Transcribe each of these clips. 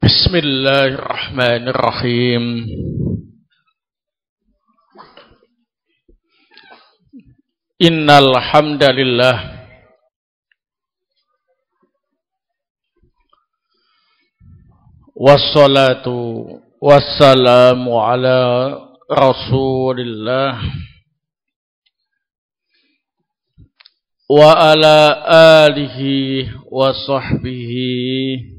Bismillahirrahmanirrahim. Innal hamdalillah wassalatu wassalamu ala Rasulillah wa ala alihi wa sahbihi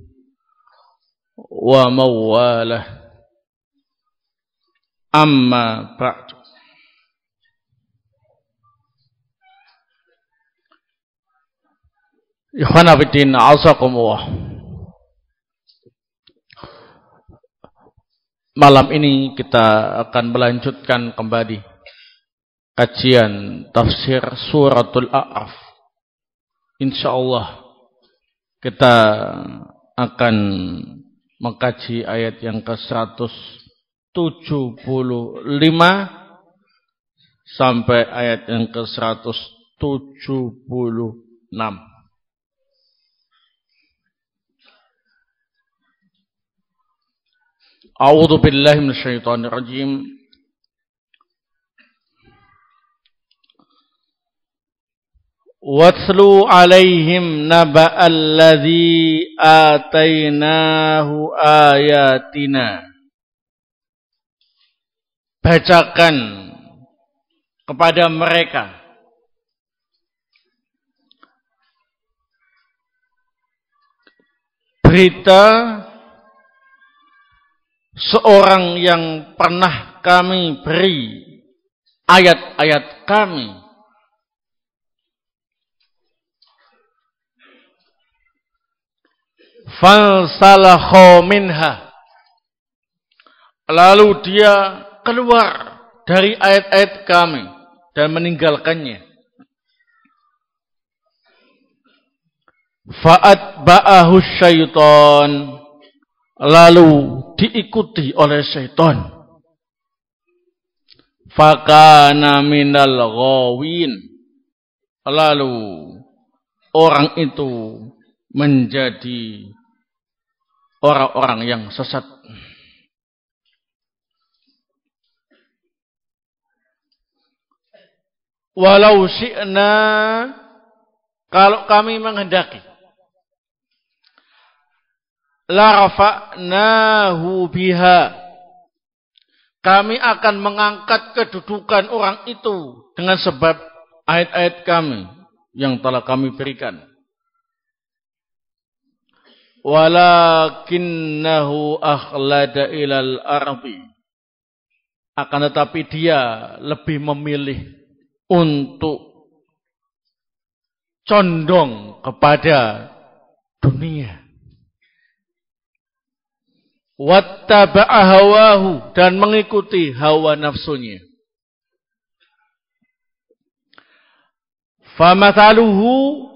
wa mawalah, amma ba'du. Ikhwana fiddin, azakumullah. Malam ini kita akan melanjutkan kembali kajian tafsir suratul A'raf. Insyaallah kita akan mengkaji ayat yang ke-175 sampai ayat yang ke-176. A'udzu billahi minasyaitonir rajim. Watslu alaihim naba'al ladzi atainahu ayatina. Bacakan kepada mereka berita seorang yang pernah kami beri ayat-ayat kami. Fansalakha minha, lalu dia keluar dari ayat-ayat kami dan meninggalkannya. Fa'atba'ahu syaitan, lalu diikuti oleh syaitan. Fakana minal ghawin, lalu orang itu menjadi orang-orang yang sesat. Walau syi'na, kalau kami menghendaki, la rafa'nahu biha, kami akan mengangkat kedudukan orang itu dengan sebab ayat-ayat kami yang telah kami berikan. Walakinnahu akhlada ilal ardi, akan tetapi dia lebih memilih untuk condong kepada dunia. Wattaba'a hawahu, dan mengikuti hawa nafsunya. Famathaluhu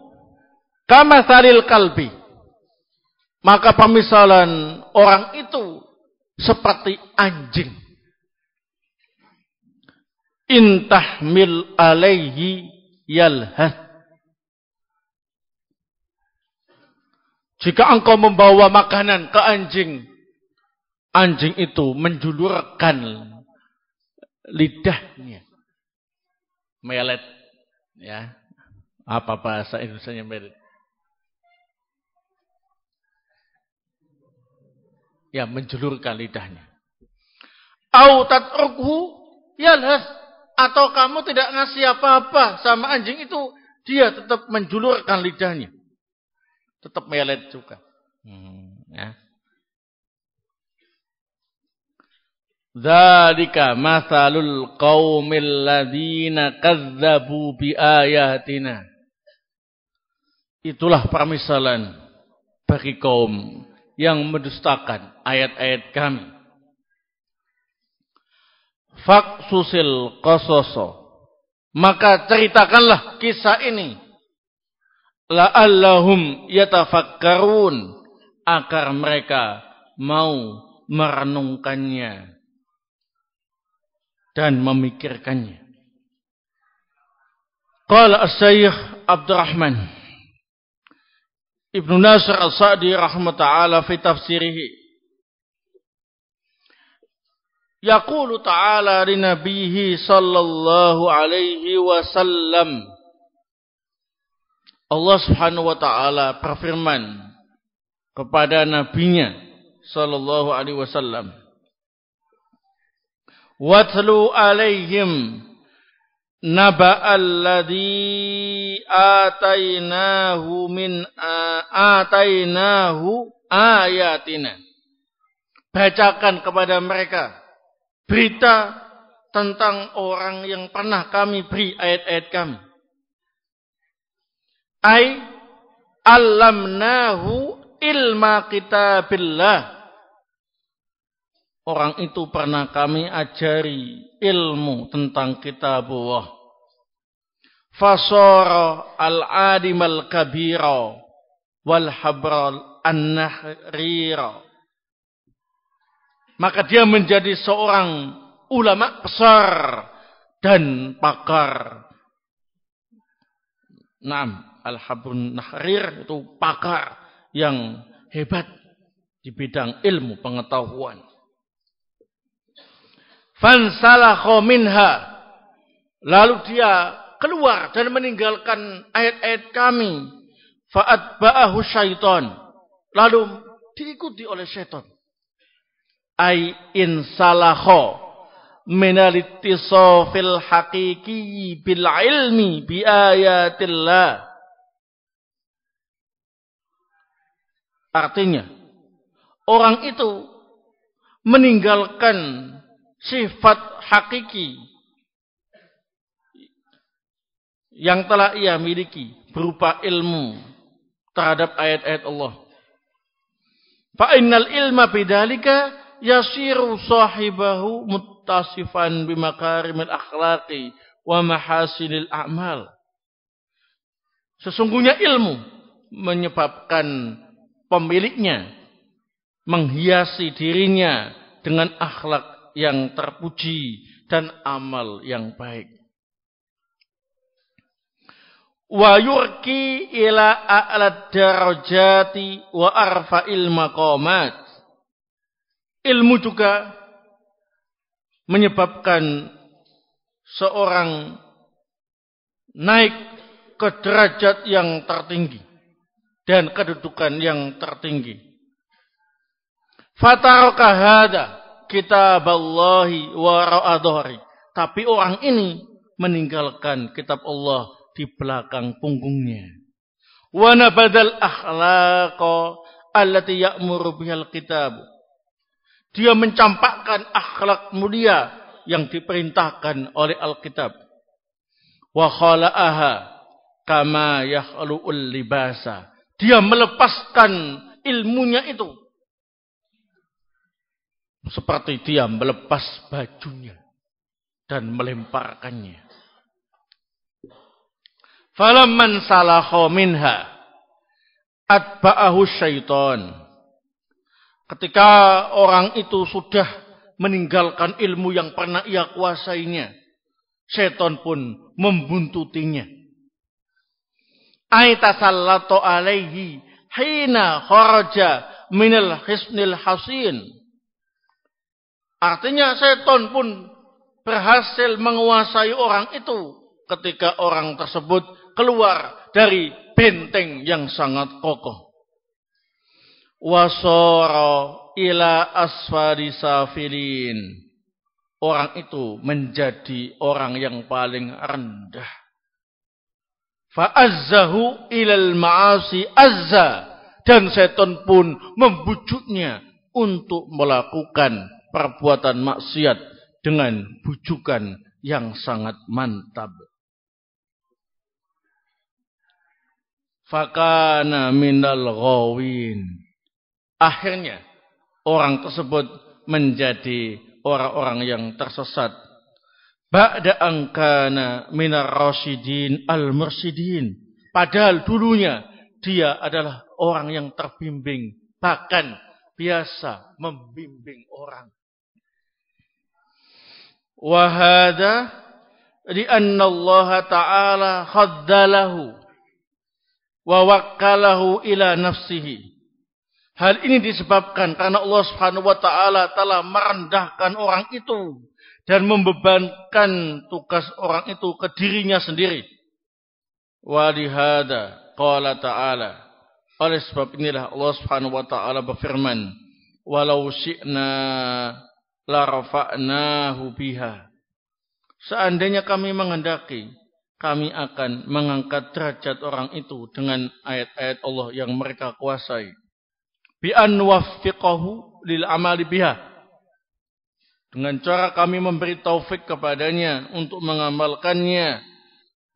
kamathalil kalbi, maka pemisalan orang itu seperti anjing. Intahmil alaihi yalhath, jika engkau membawa makanan ke anjing, anjing itu menjulurkan lidahnya. Melet, ya. Apa bahasa Indonesianya melet? Ya, menjulurkan lidahnya. Au tatrukhu yalhas, atau kamu tidak ngasih apa-apa sama anjing itu, dia tetap menjulurkan lidahnya, tetap melet juga. Ya. Dzalika matsalul qaumil ladzina kadzdzabu biayatina. Itulah permisalan bagi kaum yang mendustakan ayat-ayat kami. Faqsusil qasaso, maka ceritakanlah kisah ini, la'allahum yatafakkarun, agar mereka mau merenungkannya dan memikirkannya. Qala as-Syaikh Abdurrahman Ibnu Nasr As-Sa'di rahimahullah ta'ala fi tafsirihi, Yaqulu ta'ala li nabiyhi sallallahu alaihi wasallam. Allah Subhanahu wa taala berfirman kepada nabinya sallallahu alaihi wasallam. Watlu alaihim naba'al ladzi atainahu ayatina. Bacakan kepada mereka berita tentang orang yang pernah kami beri ayat-ayat kami. Ai allamnahu ilma kitabillah. Orang itu pernah kami ajari ilmu tentang kitabullah. Fasara al-adim al-kabira wal habral an-nahrira. Maka dia menjadi seorang ulama besar dan pakar. Naam, al-habrun nahrir itu pakar yang hebat di bidang ilmu pengetahuan. Fansalakha minha. Lalu dia keluar dan meninggalkan ayat-ayat kami. Fa'atba'ahu syaitan. Lalu diikuti oleh syaitan. Ay insalakha minal ittisafil haqiqi bil ilmi bi ayatillah. Artinya, orang itu meninggalkan sifat hakiki yang telah ia miliki berupa ilmu terhadap ayat-ayat Allah. Fa innal ilma bidzalika yasiru sahibahu muttasifan bimakarimil akhlaqi wa mahasinil a'mal. Sesungguhnya ilmu menyebabkan pemiliknya menghiasi dirinya dengan akhlak yang terpuji dan amal yang baik. Wa yurki ila a'lad darajati wa arfa'il maqamat. Ilmu juga menyebabkan seorang naik ke derajat yang tertinggi dan kedudukan yang tertinggi. Fataraka hada kitaballahi wara'a dhahri. Tapi orang ini meninggalkan kitab Allah di belakang punggungnya. Wa nabadal akhlaqa allati ya'muru bihal kitab. Dia mencampakkan akhlak mulia yang diperintahkan oleh Alkitab. Wa khala'aha kama yakhlu'ul libasa. Dia melepaskan ilmunya itu seperti dia melepas bajunya dan melemparkannya. Falamman salakha minha atba'ahu syaitan. Ketika orang itu sudah meninggalkan ilmu yang pernah ia kuasainya, syaitan pun membuntutinya. Aitasallatu alaihi hina kharaja minal hisnil hasin. Artinya setan pun berhasil menguasai orang itu ketika orang tersebut keluar dari benteng yang sangat kokoh. Wasara ila asfari safilin. Orang itu menjadi orang yang paling rendah. Fa'azzahu ilal ma'asi azza. Dan setan pun membujuknya untuk melakukan perbuatan maksiat dengan bujukan yang sangat mantap. Fakana minal ghawin. Akhirnya orang tersebut menjadi orang-orang yang tersesat. Ba'da angkana minar rasyidin al-mursyidin. Padahal dulunya dia adalah orang yang terbimbing, bahkan biasa membimbing orang. Wahada lianna Allah Ta'ala khaddalahu wa wakkalahu ila nafsihi Hal ini disebabkan karena Allah Subhanahu wa taala telah merendahkan orang itu dan membebankan tugas orang itu ke dirinya sendiri. Wa lihada qala ta'ala. Oleh sebab inilah Allah Subhanahu wa taala berfirman, "Walau syi'na la rafa'nahu biha." Seandainya kami menghendaki, kami akan mengangkat derajat orang itu dengan ayat-ayat Allah yang mereka kuasai. Bi an waffiqahu lil amali biha. Dengan cara kami memberi taufik kepadanya untuk mengamalkannya,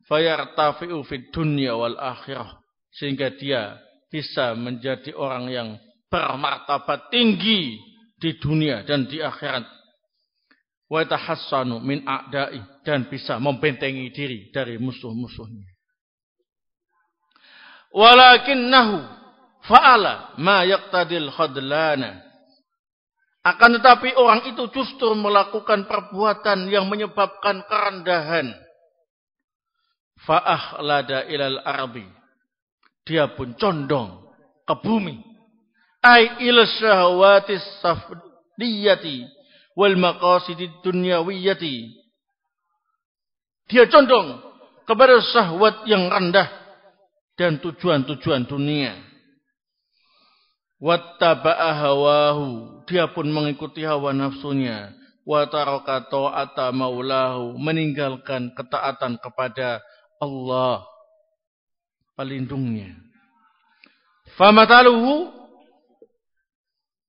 fayartafi'u fid dunya wal akhirah, sehingga dia bisa menjadi orang yang bermartabat tinggi di dunia dan di akhirat. Wa tahassanu min a'da'i, dan bisa membentengi diri dari musuh-musuhnya. Walakinnahu fa'ala ma yaqtadil khadlana. Akan tetapi orang itu justru melakukan perbuatan yang menyebabkan kerendahan. Fa'akhlada ilal arbi. Dia pun condong ke bumi. Ai ila syahwatis safdiyati wal maqasidid dunyawiyati. Dia condong kepada syahwat yang rendah dan tujuan-tujuan dunia. Wattaba'a hawahu, dia pun mengikuti hawa nafsunya. Wa taraka ta'ata maulahu, meninggalkan ketaatan kepada Allah pelindungnya. Famataluhu,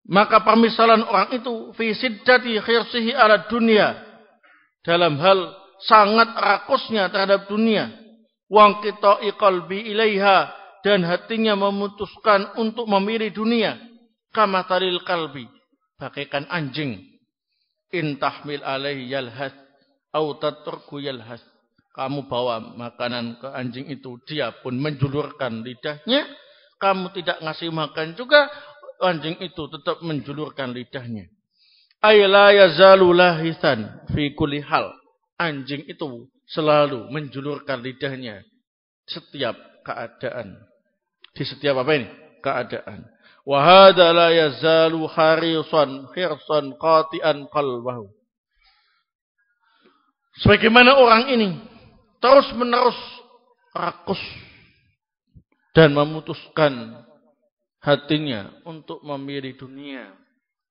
maka permisalan orang itu fi siddati khirsihi ala dunia, dalam hal sangat rakusnya terhadap dunia, wa qita'i qalbi ilaiha, dan hatinya memutuskan untuk memilih dunia, kama talil kalbi, bagaikan anjing, in tahmil alaihi yalhas au tatruku yalhas. Kamu bawa makanan ke anjing itu, dia pun menjulurkan lidahnya. Kamu tidak ngasih makan juga, anjing itu tetap menjulurkan lidahnya. Ay la yazalu lahisan fi kulli hal. Anjing itu selalu menjulurkan lidahnya setiap keadaan. Di setiap apa ini? Keadaan. Wa hadza la yazalu harisan hirsan qati'an qalbahu. Sebagaimana orang ini terus menerus rakus dan memutuskan hatinya untuk memilih dunia.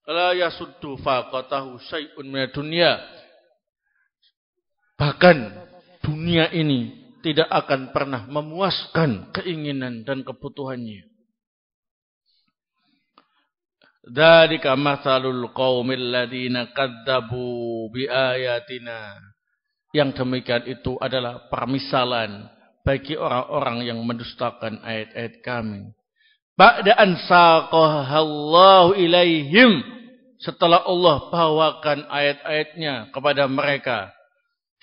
La yasuddu faqatahu syai'un minad dunya. Bahkan dunia ini tidak akan pernah memuaskan keinginan dan kebutuhannya. Dzalika matsalul qaumil ladzina kadzdzabu biayatina. Yang demikian itu adalah permisalan bagi orang-orang yang mendustakan ayat-ayat kami. Ba'da an saqahallahu ilaihim, setelah Allah bawakan ayat-ayatnya kepada mereka.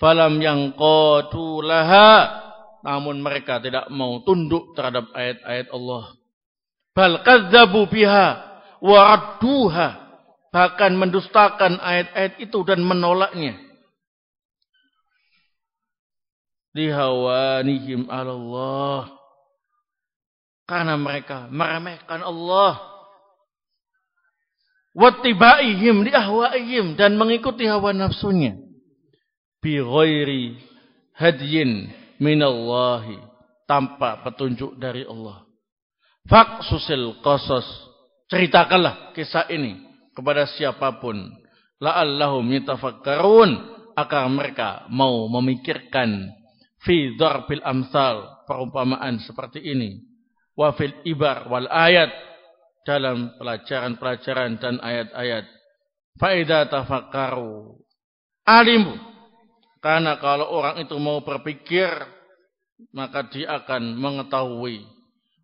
Falam yanqatu laha, namun mereka tidak mau tunduk terhadap ayat-ayat Allah. Bal kadzdzabu biha wa radduha, bahkan mendustakan ayat-ayat itu dan menolaknya. Lihawanihim Allah, karena mereka meremehkan Allah. Wattibaihim liahwaihim, dan mengikuti hawa nafsunya. Bi ghairi hadyin minallahi, tanpa petunjuk dari Allah. Faqsusil qasas, ceritakanlah kisah ini kepada siapapun, la'allahum yatafakkarun, agar mereka mau memikirkan. Fi darbil amsal, perumpamaan seperti ini. Wa fil ibar wal ayat, dalam pelajaran-pelajaran dan ayat-ayat. Fa idza tafakkaru alimu, karena kalau orang itu mau berpikir, maka dia akan mengetahui.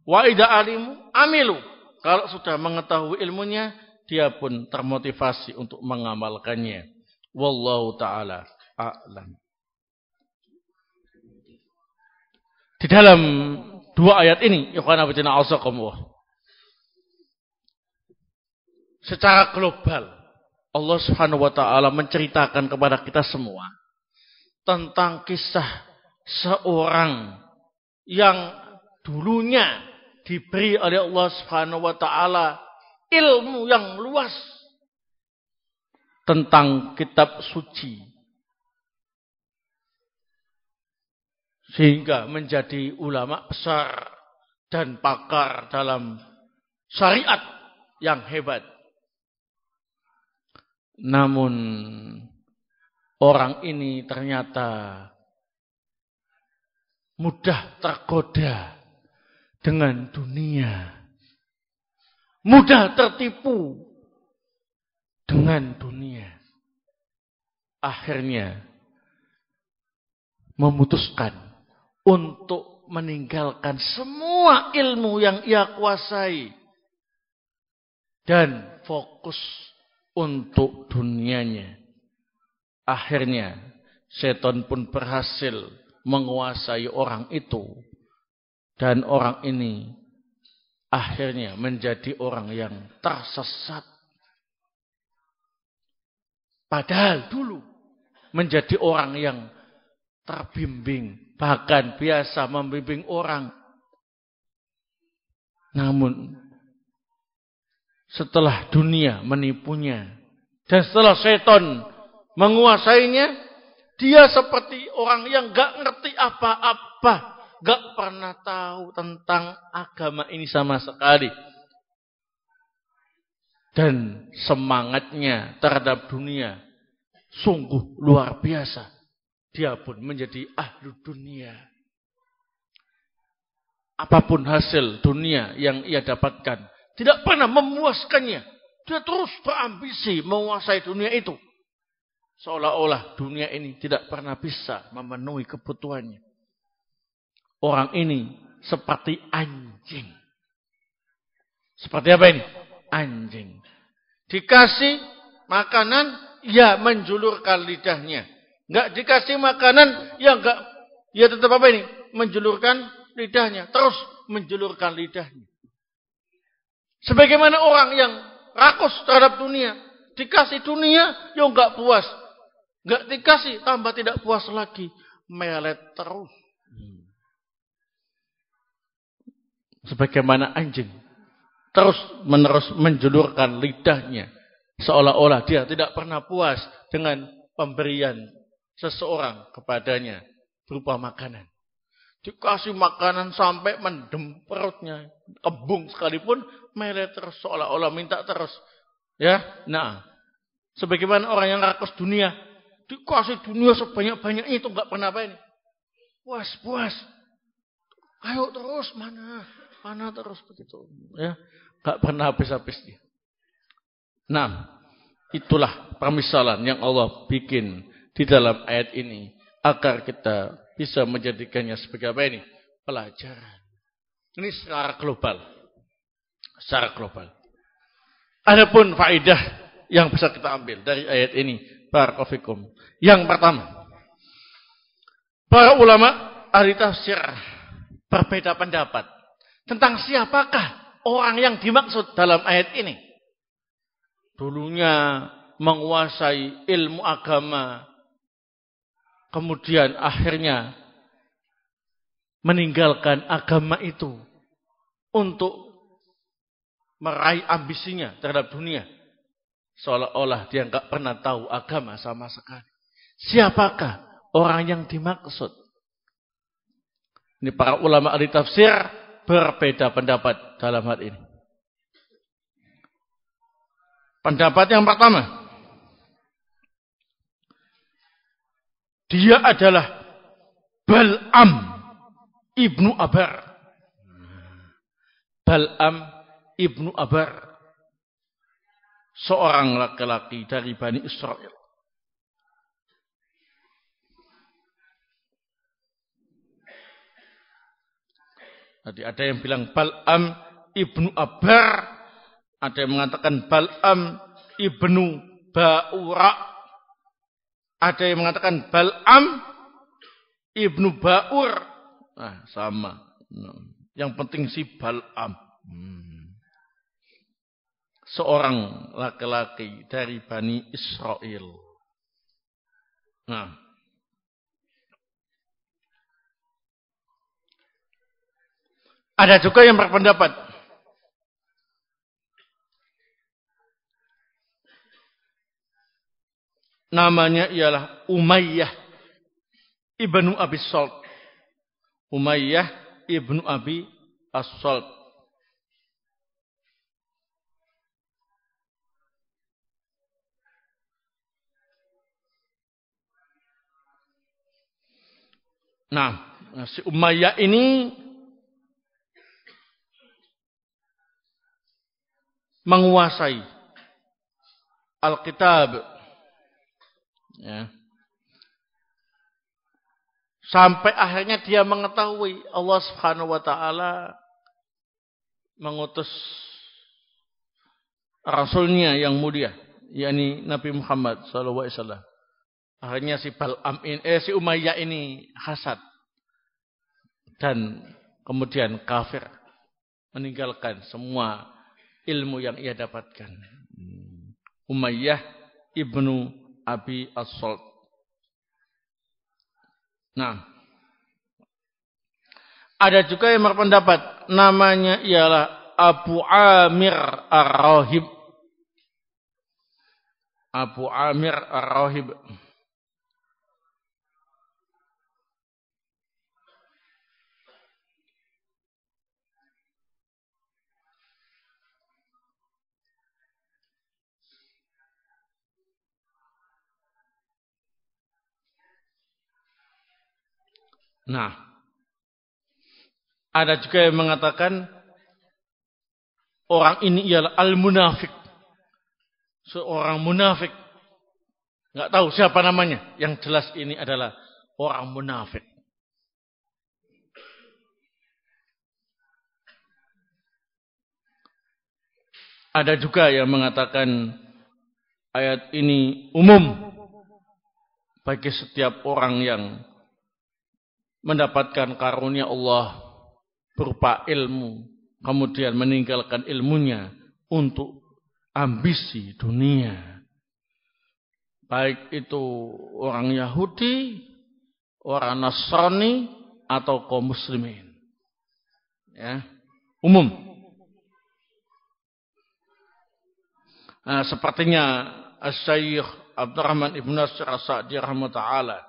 Wa idza alimu amilu, kalau sudah mengetahui ilmunya, dia pun termotivasi untuk mengamalkannya. Wallahu ta'ala a'lam. Di dalam dua ayat ini, secara global Allah Subhanahu wa taala menceritakan kepada kita semua tentang kisah seorang yang dulunya diberi oleh Allah Subhanahu wa taala ilmu yang luas tentang kitab suci. Sehingga menjadi ulama besar dan pakar dalam syariat yang hebat. Namun orang ini ternyata mudah tergoda dengan dunia. Mudah tertipu dengan dunia. Akhirnya memutuskan untuk meninggalkan semua ilmu yang ia kuasai dan fokus untuk dunianya. Akhirnya setan pun berhasil menguasai orang itu. Dan orang ini akhirnya menjadi orang yang tersesat. Padahal dulu menjadi orang yang terbimbing. Bahkan biasa membimbing orang. Namun setelah dunia menipunya. Dan setelah setan menguasainya, dia seperti orang yang gak ngerti apa-apa. Gak pernah tahu tentang agama ini sama sekali. Dan semangatnya terhadap dunia sungguh luar biasa. Dia pun menjadi ahlu dunia. Apapun hasil dunia yang ia dapatkan, tidak pernah memuaskannya. Dia terus berambisi menguasai dunia itu. Seolah-olah dunia ini tidak pernah bisa memenuhi kebutuhannya. Orang ini seperti anjing. Seperti apa ini? Anjing. Dikasih makanan, ya menjulurkan lidahnya. Enggak dikasih makanan, ya enggak, ya tetap apa ini? Menjulurkan lidahnya. Terus menjulurkan lidahnya. Sebagaimana orang yang rakus terhadap dunia. Dikasih dunia, ya enggak puas. Enggak dikasih, tambah tidak puas lagi. Melet terus. Sebagaimana anjing. Terus menerus menjulurkan lidahnya. Seolah-olah dia tidak pernah puas dengan pemberian seseorang kepadanya berupa makanan. Dikasih makanan sampai mendem perutnya. Kembung sekalipun melet terus. Seolah-olah minta terus. Ya, nah. Sebagaimana orang yang rakus dunia. Dikasih dunia sebanyak-banyaknya itu enggak pernah apa ini. Puas. Ayo terus mana terus begitu. Ya, enggak pernah habis-habisnya. Nah, itulah permisalan yang Allah bikin di dalam ayat ini agar kita bisa menjadikannya sebagai apa ini? Pelajaran. Ini secara global. Secara global. Adapun faedah yang bisa kita ambil dari ayat ini, barakallahu fikum. Yang pertama, para ulama ahli tafsir berbeda pendapat tentang siapakah orang yang dimaksud dalam ayat ini. Dulunya menguasai ilmu agama, kemudian akhirnya meninggalkan agama itu untuk meraih ambisinya terhadap dunia. Seolah-olah dia enggak pernah tahu agama sama sekali. Siapakah orang yang dimaksud? Ini para ulama ahli tafsir berbeda pendapat dalam hal ini. Pendapat yang pertama, dia adalah Bal'am ibnu Abar. Bal'am ibnu Abar. Seorang laki-laki dari Bani Israel. Tadi ada yang bilang Bal'am ibnu Abar. Ada yang mengatakan Bal'am ibnu Ba'ura. Ada yang mengatakan Bal'am ibnu Ba'ur. Nah, sama. Yang penting si Bal'am. Seorang laki-laki dari Bani Israel. Nah. Ada juga yang berpendapat Namanya ialah Umayyah ibnu Abi Salt. Umayyah ibnu Abi As-Salt. Nah, si Umayyah ini menguasai Alkitab, ya. Sampai akhirnya dia mengetahui Allah Subhanahu wa taala mengutus rasulnya yang mulia, yakni Nabi Muhammad sallallahu alaihi wasallam. Akhirnya si Umayyah ini hasad dan kemudian kafir, meninggalkan semua ilmu yang ia dapatkan. Umayyah ibnu Abi As-Salt. Nah, ada juga yang berpendapat namanya ialah Abu Amir Ar-Rahib. Abu Amir Ar-Rahib. Nah, ada juga yang mengatakan orang ini ialah al-munafik. Seorang munafik. Enggak tahu siapa namanya. Yang jelas ini adalah orang munafik. Ada juga yang mengatakan ayat ini umum bagi setiap orang yang mendapatkan karunia Allah berupa ilmu, kemudian meninggalkan ilmunya untuk ambisi dunia. Baik itu orang Yahudi, orang Nasrani, atau kaum muslimin. Ya, umum. Nah, sepertinya Asy-Syaikh Abdurrahman Ibn Nasir As-Sa'di rahimahullah,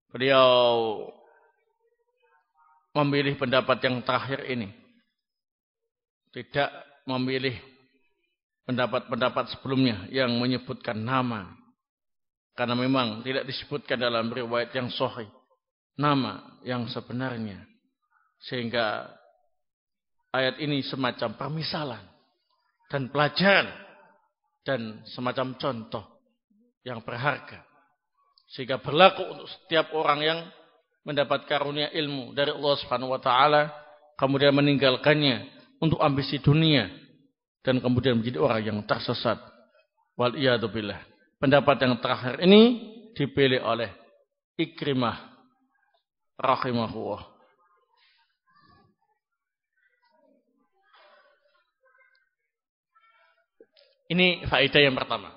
beliau memilih pendapat yang terakhir ini. Tidak memilih pendapat-pendapat sebelumnya yang menyebutkan nama. Karena memang tidak disebutkan dalam riwayat yang sahih nama yang sebenarnya. Sehingga ayat ini semacam permisalan dan pelajaran dan semacam contoh yang berharga. Sehingga berlaku untuk setiap orang yang mendapat karunia ilmu dari Allah Subhanahu wa taala, kemudian meninggalkannya untuk ambisi dunia dan kemudian menjadi orang yang tersesat. Wal iyadu billah. Pendapat yang terakhir ini dipilih oleh Ikrimah rahimahullah. Ini faedah yang pertama.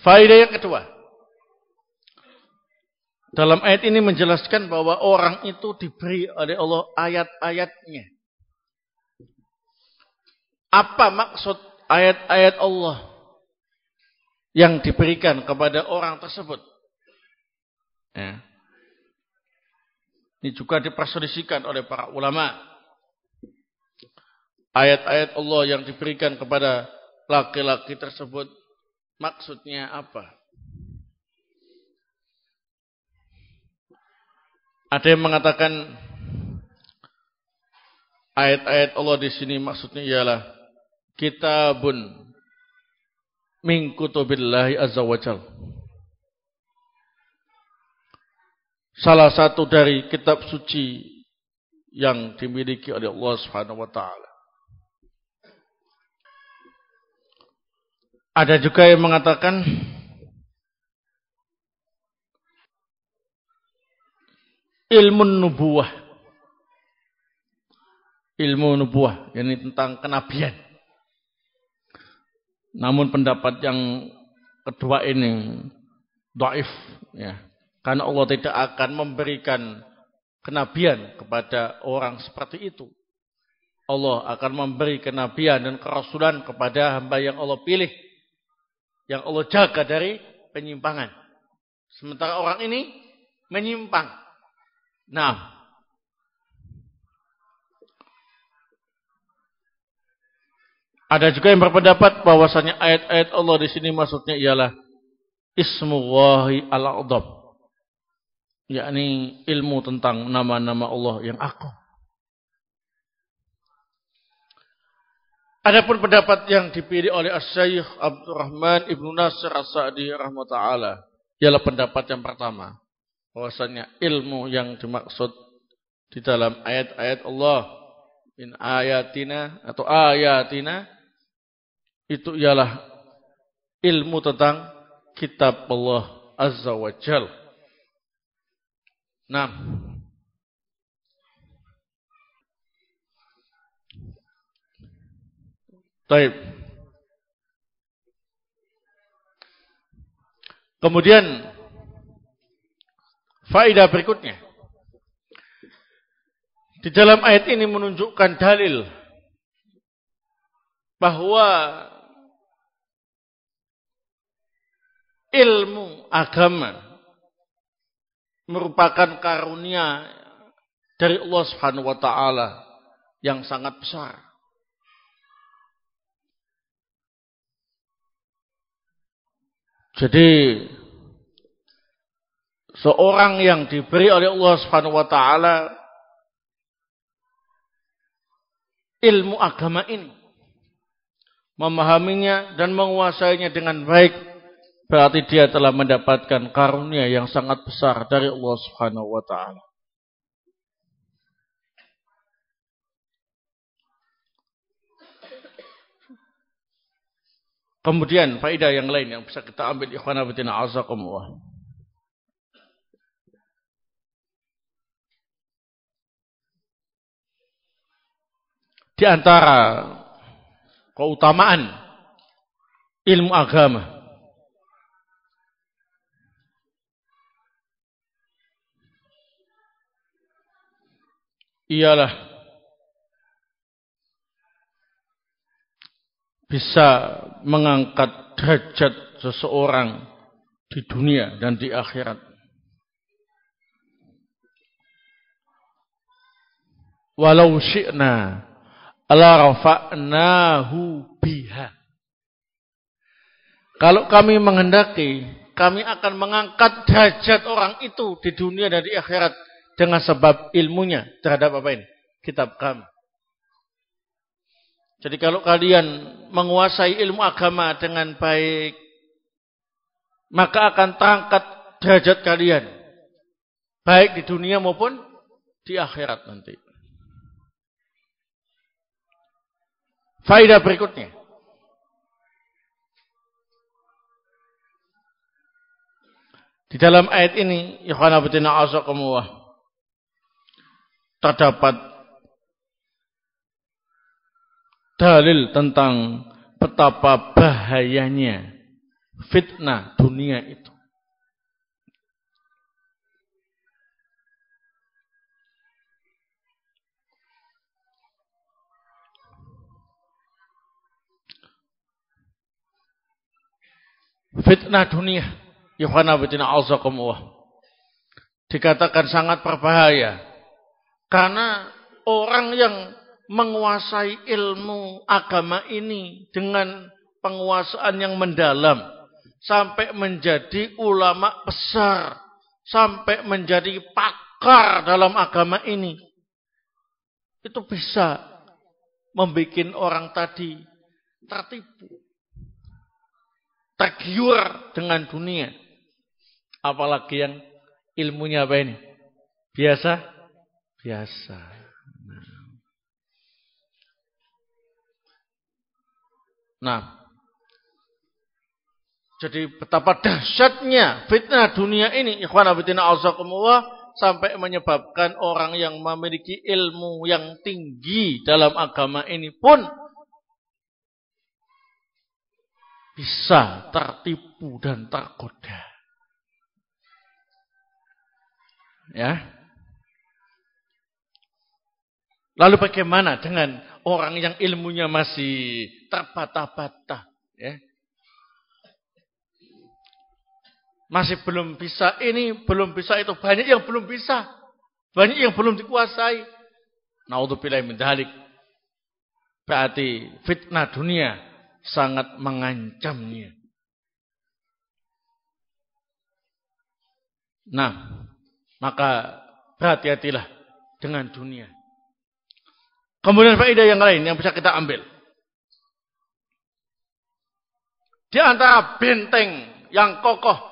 Faedah yang kedua. Dalam ayat ini menjelaskan bahwa orang itu diberi oleh Allah ayat-ayatnya. Apa maksud ayat-ayat Allah yang diberikan kepada orang tersebut? Ya. Ini juga diperselisihkan oleh para ulama. Ayat-ayat Allah yang diberikan kepada laki-laki tersebut maksudnya apa? Ada yang mengatakan ayat-ayat Allah di sini maksudnya ialah kitabun min kutubillahi azza wajal. Salah satu dari kitab suci yang dimiliki oleh Allah Subhanahu wa taala. Ada juga yang mengatakan ilmu nubuwah. Ilmu nubuwah, yakni tentang kenabian. Namun pendapat yang kedua ini dhaif, ya. Karena Allah tidak akan memberikan kenabian kepada orang seperti itu. Allah akan memberi kenabian dan kerasulan kepada hamba yang Allah pilih, yang Allah jaga dari penyimpangan. Sementara orang ini menyimpang. Nah, ada juga yang berpendapat bahwasanya ayat-ayat Allah di sini maksudnya ialah Ismullahi al-A'dzam, yakni ilmu tentang nama-nama Allah yang agung. Adapun pendapat yang dipilih oleh Asy-Syaikh Abdurrahman Ibnu Nasir As-Sa'di rahimahullah ialah pendapat yang pertama, bahwasanya ilmu yang dimaksud di dalam ayat-ayat Allah min ayatina atau ayatina itu ialah ilmu tentang kitab Allah Azza wa Jal. Nah, baik. Kemudian faedah berikutnya. Di dalam ayat ini menunjukkan dalil bahwa ilmu agama merupakan karunia dari Allah Subhanahu wa taala yang sangat besar. Jadi seorang yang diberi oleh Allah Subhanahu wa taala ilmu agama ini, memahaminya dan menguasainya dengan baik, berarti dia telah mendapatkan karunia yang sangat besar dari Allah Subhanahu wa taala. Kemudian faedah yang lain yang bisa kita ambil ikhwana fillah azakumullah. Di antara keutamaan ilmu agama ialah bisa mengangkat derajat seseorang di dunia dan di akhirat. Walau syi'na la rafa'nahu biha. Kalau kami menghendaki, kami akan mengangkat derajat orang itu di dunia dan di akhirat dengan sebab ilmunya terhadap apa ini? Kitab kami. Jadi kalau kalian menguasai ilmu agama dengan baik, maka akan terangkat derajat kalian, baik di dunia maupun di akhirat nanti. Faedah berikutnya. Di dalam ayat ini, ikhwana fillah azakumullah, terdapat dalil tentang betapa bahayanya fitnah dunia itu. Fitnah dunia, ikhwana fillah azakumullah, dikatakan sangat berbahaya karena orang yang menguasai ilmu agama ini dengan penguasaan yang mendalam sampai menjadi ulama besar, sampai menjadi pakar dalam agama ini, itu bisa membuat orang tadi tertipu, tergiur dengan dunia. Apalagi yang ilmunya apa ini? Biasa. Nah, jadi betapa dahsyatnya fitnah dunia ini, ikhwana fillah azakumullah, sampai menyebabkan orang yang memiliki ilmu yang tinggi dalam agama ini pun bisa tertipu dan tergoda. Ya. Lalu bagaimana dengan orang yang ilmunya masih terbata-bata, ya. Masih belum bisa ini, belum bisa itu. Banyak yang belum bisa. Banyak yang belum dikuasai. Naudzubillahi min dzalik. Berarti fitnah dunia sangat mengancamnya. Nah, maka berhati-hatilah dengan dunia. Kemudian faedah yang lain yang bisa kita ambil. Di antara benteng yang kokoh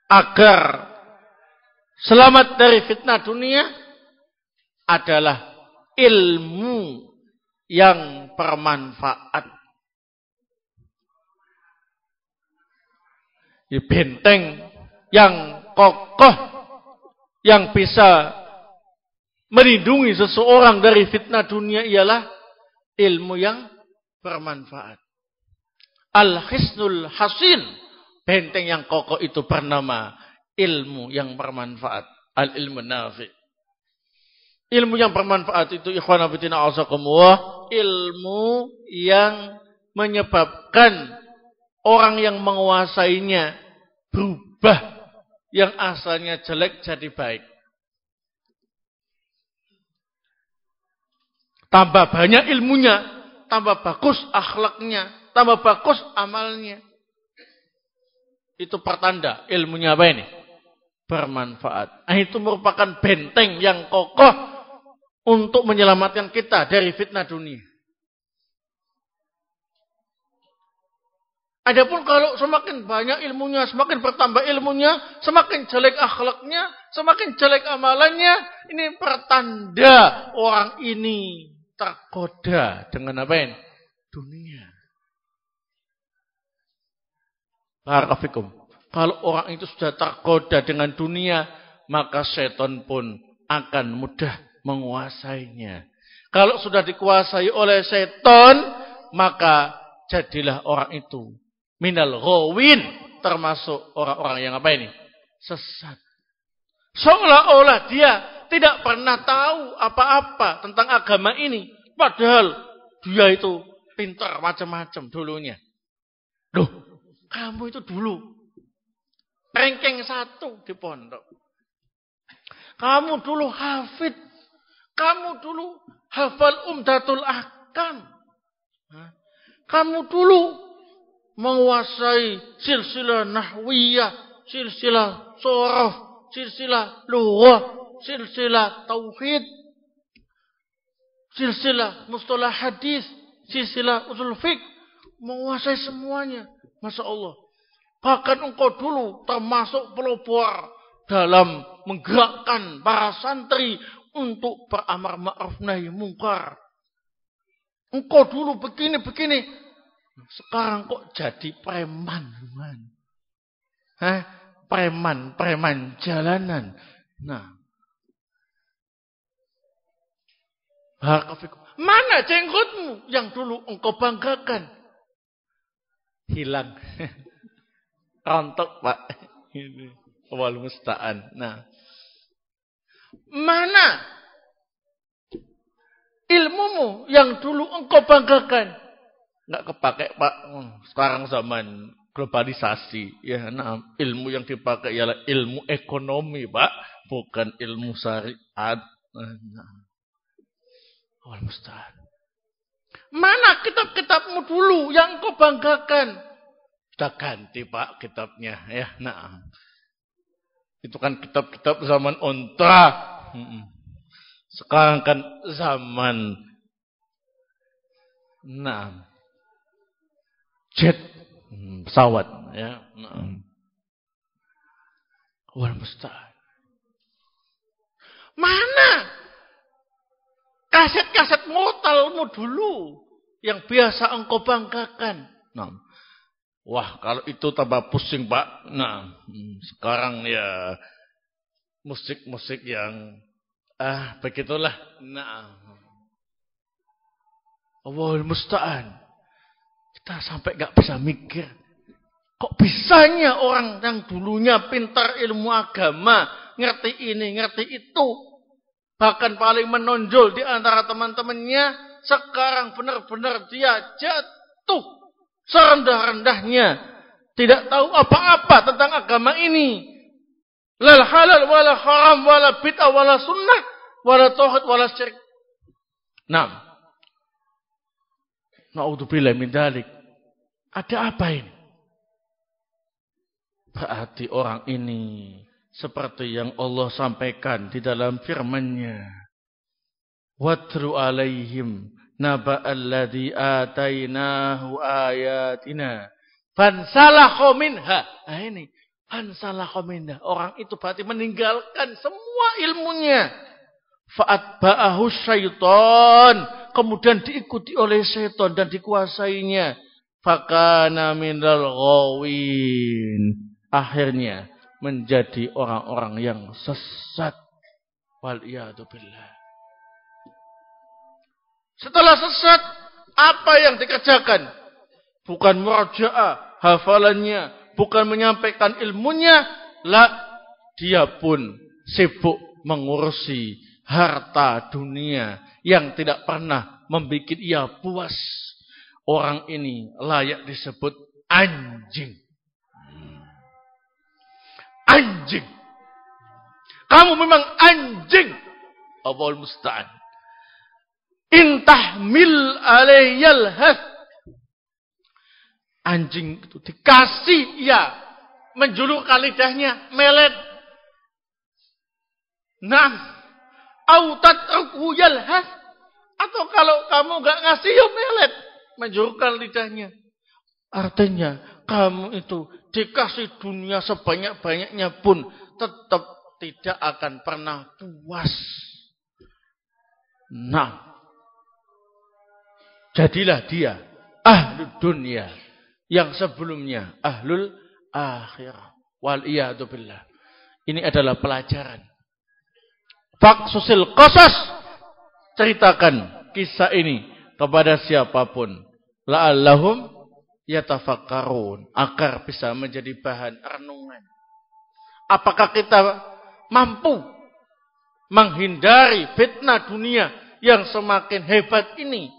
agar selamat dari fitnah dunia adalah ilmu yang bermanfaat. Di benteng yang kokoh yang bisa melindungi seseorang dari fitnah dunia ialah ilmu yang bermanfaat. Al-Hisnul Hasin, benteng yang kokoh itu bernama ilmu yang bermanfaat. Al-ilmu nafi'. Ilmu yang bermanfaat itu ikhwan fillah azakumullah, ilmu yang menyebabkan orang yang menguasainya berubah yang asalnya jelek jadi baik. Tambah banyak ilmunya, tambah bagus akhlaknya, tambah bagus amalnya. Itu pertanda ilmunya apa ini? Bermanfaat. Nah, itu merupakan benteng yang kokoh untuk menyelamatkan kita dari fitnah dunia. Adapun kalau semakin banyak ilmunya, semakin bertambah ilmunya, semakin jelek akhlaknya, semakin jelek amalannya, ini pertanda orang ini tergoda dengan apa ini? Dunia. Barakallahu. Kalau orang itu sudah tergoda dengan dunia, maka setan pun akan mudah menguasainya. Kalau sudah dikuasai oleh setan, maka jadilah orang itu minal ghawin, termasuk orang-orang yang apa ini? Sesat. Seolah-olah dia tidak pernah tahu apa-apa tentang agama ini. Padahal dia itu pintar macam-macam dulunya. Loh, kamu itu dulu ranking 1 di pondok. Kamu dulu hafid. Kamu dulu hafal Umdatul Ahkam. Kamu dulu menguasai silsilah nahwiyah, silsilah sorof, silsilah lughah, silsilah tauhid, silsilah mustalah hadis, silsilah usul fiqh, menguasai semuanya. Masya Allah. Bahkan engkau dulu termasuk pelopor dalam menggerakkan para santri untuk beramar ma'ruf nahi mungkar. Engkau dulu begini-begini. Sekarang kok jadi preman? Preman jalanan. Nah. Mana jenggotmu yang dulu engkau banggakan? Hilang. Rontok, Pak. Ini wal musta'an. Nah. Mana ilmumu yang dulu engkau banggakan? Enggak kepakai, Pak. Sekarang zaman globalisasi. Ya, nah, ilmu yang dipakai ialah ilmu ekonomi, Pak. Bukan ilmu syariat. Nah. Wal musta'an. Mana kitab-kitabmu dulu yang engkau banggakan? Sudah ganti, Pak, kitabnya. Ya, nah. Itu kan kitab-kitab zaman onta. Sekarang kan zaman jet, pesawat, ya. Wal musta'an. Mana kaset-kaset motalmu dulu yang biasa engkau banggakan? Nah. Wah, kalau itu tambah pusing, Pak. Nah, sekarang ya musik-musik yang begitulah. Nah. Allahul musta'an. Kita sampai enggak bisa mikir. Kok bisanya orang yang dulunya pintar ilmu agama, ngerti ini, ngerti itu, bahkan paling menonjol di antara teman-temannya, sekarang benar-benar dia jatuh serendah-rendahnya, tidak tahu apa-apa tentang agama ini. Lal halal wala haram wala bid'ah wala sunnah wala tauhid wala syirik. Nah, naudzubillah min dzalik. Ada apa ini? Berarti orang ini seperti yang Allah sampaikan di dalam firman-Nya. Watru alaihim naba'alladzi atainahu ayatina fansalakha minha. Nah ini, fansalakha minha. Orang itu berarti meninggalkan semua ilmunya. Fa'atba'ahu syaitan. Kemudian diikuti oleh syaitan dan dikuasainya. Fakana minal ghawin. Akhirnya menjadi orang-orang yang sesat. Waliyadzubillah. Setelah sesat, apa yang dikerjakan? Bukan murajaah hafalannya, bukan menyampaikan ilmunya, dia pun sibuk mengurusi harta dunia yang tidak pernah membuat ia puas. Orang ini layak disebut anjing. Anjing. Kamu memang anjing. Allahul musta'an. Intahmil alayyal has. Anjing itu dikasih ia menjulurkan lidahnya, melet. Nah, autat yalhas. Atau kalau kamu enggak ngasih ya melet, menjulurkan lidahnya. Artinya kamu itu dikasih dunia sebanyak-banyaknya pun tetap tidak akan pernah puas. Nah, jadilah dia ahlul dunia yang sebelumnya ahlul akhirah. Waliyadzubillah. Ini adalah pelajaran. Faksusil qasas. Ceritakan kisah ini kepada siapapun. La'allahum yatafakkarun. Agar bisa menjadi bahan renungan. Apakah kita mampu menghindari fitnah dunia yang semakin hebat ini?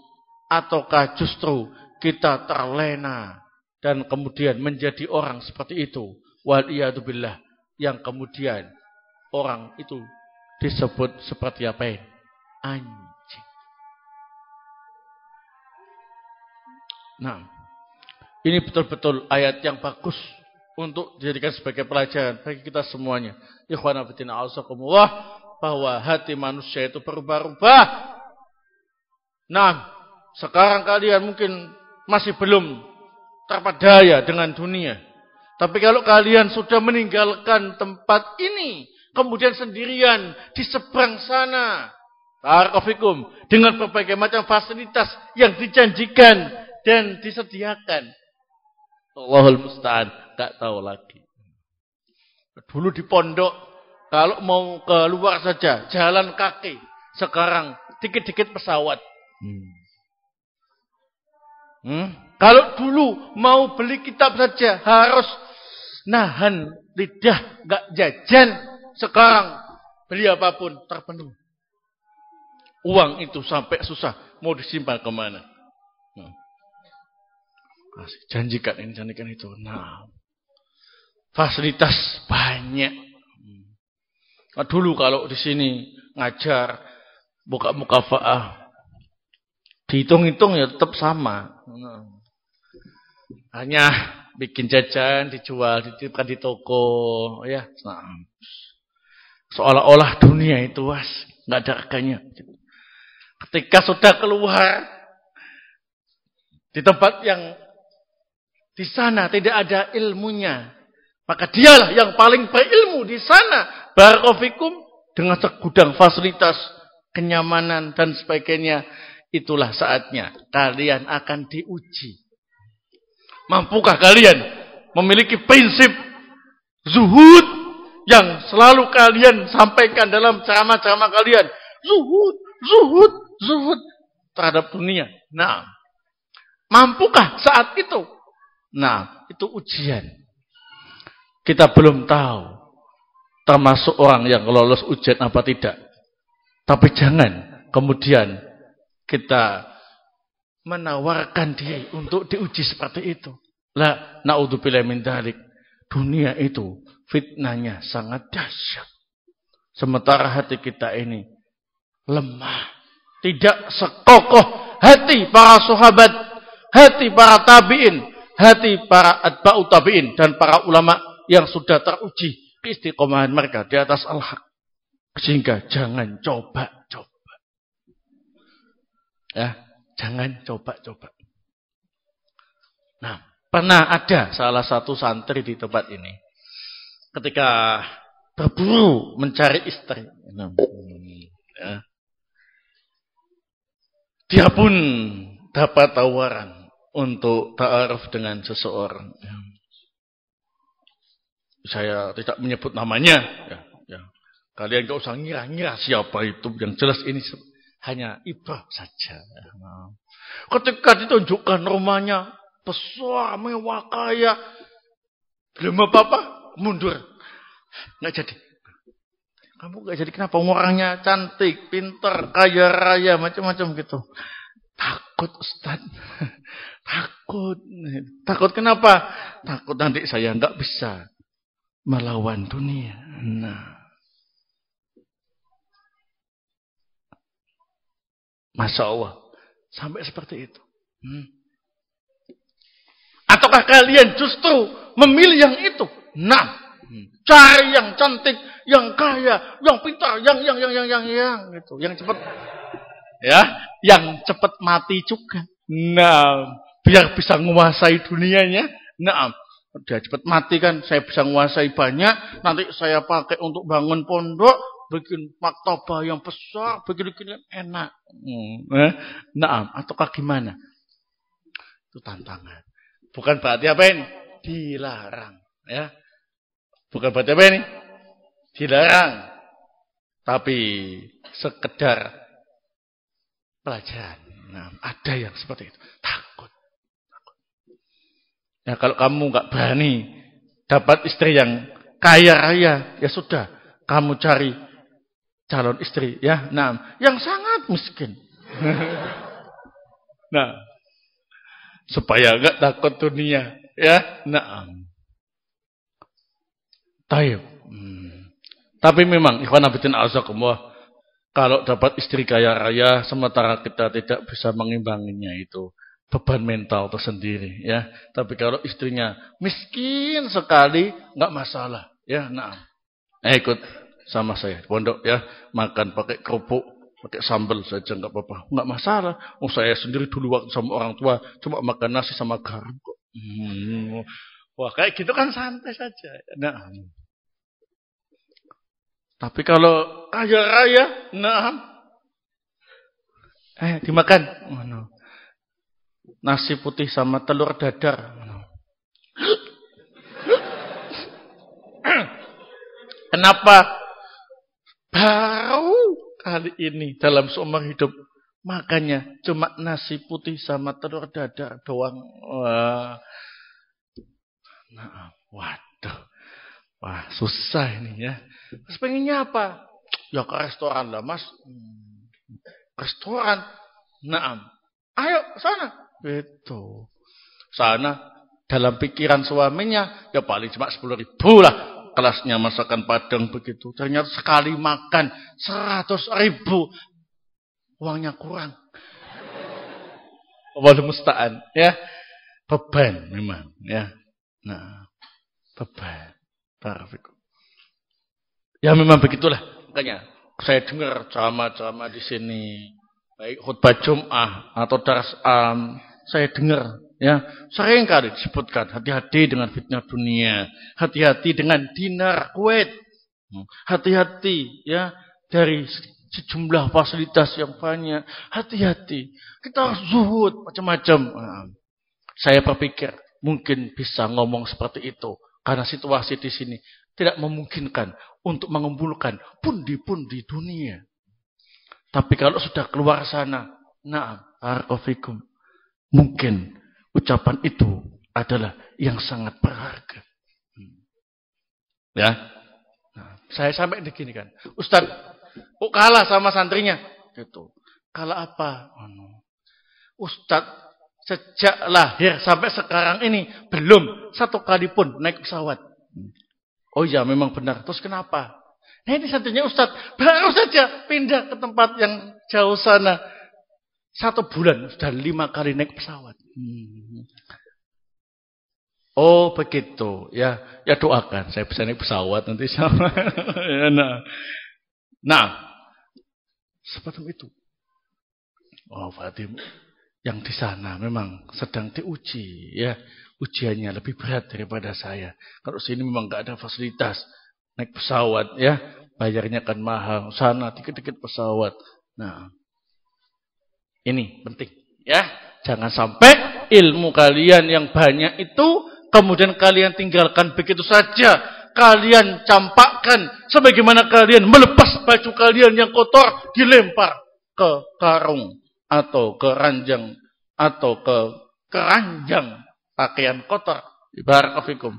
Ataukah justru kita terlena dan kemudian menjadi orang seperti itu? Waliyadzubillah. Yang kemudian orang itu disebut seperti apa ini? Anjing. Nah, ini betul-betul ayat yang bagus untuk dijadikan sebagai pelajaran bagi kita semuanya. Ikhwana fillah a'azakumullah, bahwa hati manusia itu berubah-ubah. Nah, sekarang kalian mungkin masih belum terpedaya dengan dunia. Tapi kalau kalian sudah meninggalkan tempat ini, kemudian sendirian di seberang sana, barakallahu dengan berbagai macam fasilitas yang dijanjikan dan disediakan, Allahul musta'an, tak tahu lagi. Dulu di pondok, kalau mau keluar saja jalan kaki, sekarang dikit-dikit pesawat. Kalau dulu mau beli kitab saja harus nahan lidah, gak jajan. Sekarang beli apapun terpenuhi. Uang itu sampai susah mau disimpan kemana. Janjikan ini, janjikan itu. Nah, fasilitas banyak. Nah, dulu kalau di sini ngajar buka mukafa'ah, dihitung-hitung ya tetap sama. Hanya bikin jajan, dijual, dititipkan di toko, ya. Nah, seolah-olah dunia itu nggak ada harganya. Ketika sudah keluar di tempat yang di sana tidak ada ilmunya, maka dialah yang paling berilmu di sana. Barakallahu dengan segudang fasilitas, kenyamanan dan sebagainya. Itulah saatnya kalian akan diuji. Mampukah kalian memiliki prinsip zuhud yang selalu kalian sampaikan dalam ceramah-ceramah kalian? Zuhud, zuhud, zuhud terhadap dunia. Nah, mampukah saat itu? Nah, itu ujian. Kita belum tahu termasuk orang yang lolos ujian apa tidak. Tapi jangan kemudian kita menawarkan diri untuk diuji seperti itu. La naudzubillah min dzalik. Dunia itu fitnahnya sangat dahsyat. Sementara hati kita ini lemah. Tidak sekokoh hati para sahabat, hati para tabi'in, hati para atba'ut tabi'in dan para ulama yang sudah teruji keistiqomahan mereka di atas al-haq. Sehingga jangan coba-coba. Ya, jangan coba-coba. Nah, pernah ada salah satu santri di tempat ini ketika berburu mencari istri. Ya. Dia pun dapat tawaran untuk ta'aruf dengan seseorang. Saya tidak menyebut namanya. Ya. Kalian gak usah ngira-ngira siapa itu. Yang jelas ini hanya ibrah saja. Ketika ditunjukkan rumahnya besar, mewah, kaya, belum apa-apa, mundur. Nggak jadi. Kamu nggak jadi kenapa? Orangnya cantik, pintar, kaya raya, macam-macam gitu. Takut Ustaz. Takut. Takut kenapa? Takut nanti saya nggak bisa melawan dunia. Nah. Masya Allah. Sampai seperti itu. Ataukah kalian justru memilih yang itu? Nah. Cari yang cantik, yang kaya, yang pintar, yang gitu, yang cepat, ya, yang cepat mati juga. Nah, biar bisa menguasai dunianya. Nah, dia cepat mati kan, saya bisa menguasai banyak. Nanti saya pakai untuk bangun pondok, bikin maktabah yang besar, bikin enak. Nah, ataukah gimana? Itu tantangan. Bukan berarti apa ini? Dilarang, ya. Bukan berarti apa ini? Dilarang. Tapi sekedar pelajaran. Nah, ada yang seperti itu. Takut. Ya kalau kamu nggak berani dapat istri yang kaya raya, ya sudah. Kamu cari calon istri, ya. Nah, yang sangat miskin. Nah, supaya nggak takut dunia, ya. Nah. Taib. Tapi memang ikhwan fillah azakumullah, kalau dapat istri kaya raya sementara kita tidak bisa mengimbanginya itu beban mental tersendiri, ya. Tapi kalau istrinya miskin sekali enggak masalah, ya. Nah. Ikut sama saya pondok, ya, makan pakai kerupuk, pakai sambal saja enggak apa-apa. Enggak masalah. Oh, saya sendiri dulu waktu sama orang tua cuma makan nasi sama garam kok. Wah, kayak gitu kan santai saja. Nah. Tapi kalau kaya raya, nah. Dimakan. Nasi putih sama telur dadar. Kenapa? Baru kali ini dalam seumur hidup makannya cuma nasi putih sama telur dadar doang. Wah. Nah, waduh. Wah, susah ini, ya. Terus pengennya apa? Ya ke restoran lah, Mas. Restoran. Naam. Ayo sana. Gitu. Sana dalam pikiran suaminya ya paling cuma 10.000 lah kelasnya masakan Padang begitu. Ternyata sekali makan 100.000. Uangnya kurang. Wallahu musta'an, ya. Beban memang, ya. Nah, beban. Barakallahu. Ya memang begitulah. Makanya saya dengar ceramah-ceramah di sini, baik khutbah Jum'ah atau daras saya dengar, ya, sering kali disebutkan hati-hati dengan fitnah dunia, hati-hati dengan dinar Kuwait, hati-hati, ya, dari sejumlah fasilitas yang banyak, hati-hati. Kita harus zuhud macam-macam. Saya berpikir mungkin bisa ngomong seperti itu. Karena situasi di sini tidak memungkinkan untuk mengumpulkan pundi-pundi dunia. Tapi kalau sudah keluar sana, na'am, barakallahu mungkin ucapan itu adalah yang sangat berharga. Ya, nah, saya sampai begini kan, Ustaz, Kok kalah sama santrinya? Gitu. Kalah apa? Ustadz sejak lahir sampai sekarang ini belum satu kali pun naik pesawat. Oh iya memang benar. Terus kenapa? Nah ini santrinya Ustadz baru saja pindah ke tempat yang jauh sana. 1 bulan sudah 5 kali naik pesawat. Oh begitu. Ya doakan. Saya bisa naik pesawat nanti sama. Nah, seperti itu. Oh Fatim, yang di sana memang sedang diuji, ya. Ujiannya lebih berat daripada saya. Kalau sini memang nggak ada fasilitas naik pesawat, ya. Bayarnya kan mahal. Sana dikit-dikit pesawat. Nah, ini penting, ya. Jangan sampai ilmu kalian yang banyak itu kemudian kalian tinggalkan begitu saja. Kalian campakkan sebagaimana kalian melepas baju kalian yang kotor dilempar ke karung atau ke ranjang atau ke keranjang pakaian kotor. Barakallahu.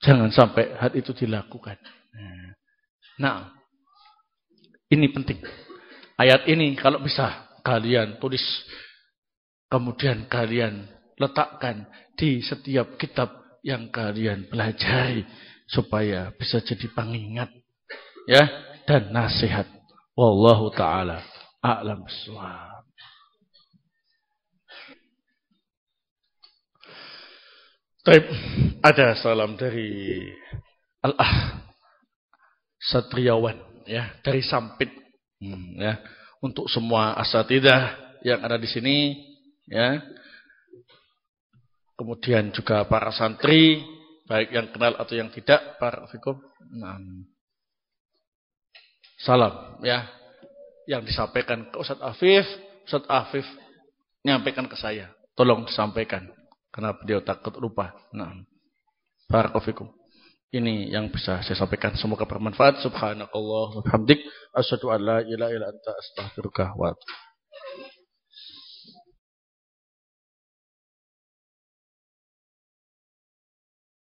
Jangan sampai hal itu dilakukan. Nah, ini penting. Ayat ini kalau bisa kalian tulis, kemudian kalian letakkan di setiap kitab yang kalian pelajari supaya bisa jadi pengingat, ya, dan nasihat. Wallahu taala a'lam bissawab. Baik, ada salam dari Satriawan, ya, dari Sampit, ya, untuk semua asatidzah yang ada di sini, ya. Kemudian juga para santri, baik yang kenal atau yang tidak, para fikum. Salam, ya, yang disampaikan ke Ustaz Afif nyampaikan ke saya. Tolong disampaikan karena beliau takut lupa. Barakallahu fikum. Ini yang bisa saya sampaikan, semoga bermanfaat. Subhanakallah wa bihamdik, asyhadu an la ilaha illa anta, astaghfiruka wa atubu.